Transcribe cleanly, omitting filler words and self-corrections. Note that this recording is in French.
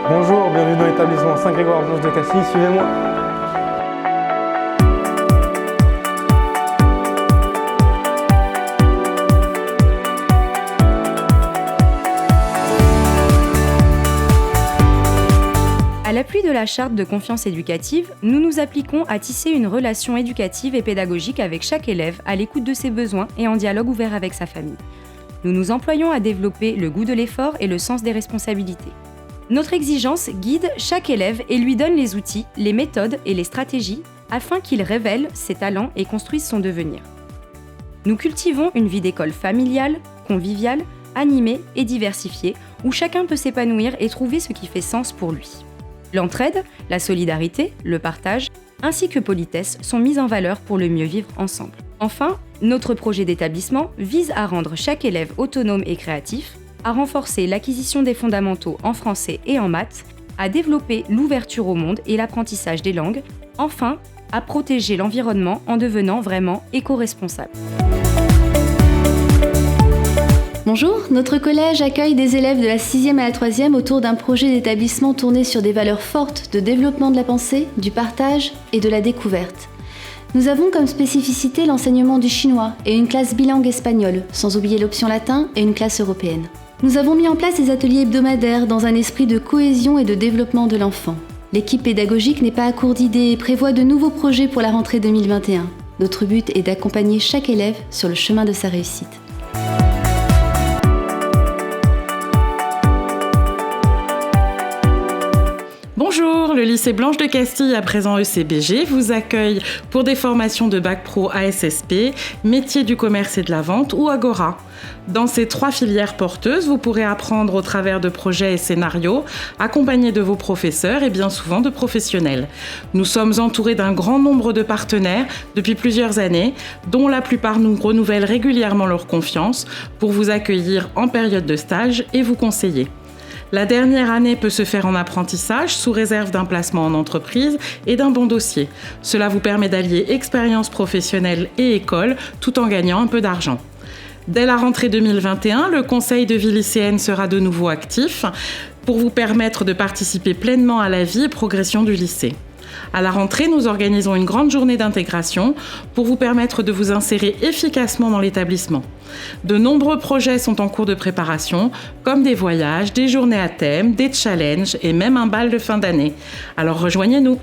Bonjour, bienvenue dans l'établissement Saint-Grégoire-Blanche de Cassis, suivez-moi. À l'appui de la charte de confiance éducative, nous nous appliquons à tisser une relation éducative et pédagogique avec chaque élève à l'écoute de ses besoins et en dialogue ouvert avec sa famille. Nous nous employons à développer le goût de l'effort et le sens des responsabilités. Notre exigence guide chaque élève et lui donne les outils, les méthodes et les stratégies afin qu'il révèle ses talents et construise son devenir. Nous cultivons une vie d'école familiale, conviviale, animée et diversifiée où chacun peut s'épanouir et trouver ce qui fait sens pour lui. L'entraide, la solidarité, le partage, ainsi que politesse sont mis en valeur pour le mieux vivre ensemble. Enfin, notre projet d'établissement vise à rendre chaque élève autonome et créatif, à renforcer l'acquisition des fondamentaux en français et en maths, à développer l'ouverture au monde et l'apprentissage des langues, enfin, à protéger l'environnement en devenant vraiment éco-responsable. Bonjour, notre collège accueille des élèves de la 6e à la 3e autour d'un projet d'établissement tourné sur des valeurs fortes de développement de la pensée, du partage et de la découverte. Nous avons comme spécificité l'enseignement du chinois et une classe bilingue espagnole, sans oublier l'option latin et une classe européenne. Nous avons mis en place des ateliers hebdomadaires dans un esprit de cohésion et de développement de l'enfant. L'équipe pédagogique n'est pas à court d'idées et prévoit de nouveaux projets pour la rentrée 2021. Notre but est d'accompagner chaque élève sur le chemin de sa réussite. Bonjour, le lycée Blanche de Castille, à présent ECBG, vous accueille pour des formations de Bac Pro ASSP, métiers du commerce et de la vente ou Agora. Dans ces 3 filières porteuses, vous pourrez apprendre au travers de projets et scénarios, accompagnés de vos professeurs et bien souvent de professionnels. Nous sommes entourés d'un grand nombre de partenaires depuis plusieurs années, dont la plupart nous renouvellent régulièrement leur confiance pour vous accueillir en période de stage et vous conseiller. La dernière année peut se faire en apprentissage sous réserve d'un placement en entreprise et d'un bon dossier. Cela vous permet d'allier expérience professionnelle et école tout en gagnant un peu d'argent. Dès la rentrée 2021, le conseil de vie lycéenne sera de nouveau actif pour vous permettre de participer pleinement à la vie et progression du lycée. À la rentrée, nous organisons une grande journée d'intégration pour vous permettre de vous insérer efficacement dans l'établissement. De nombreux projets sont en cours de préparation, comme des voyages, des journées à thème, des challenges et même un bal de fin d'année. Alors rejoignez-nous!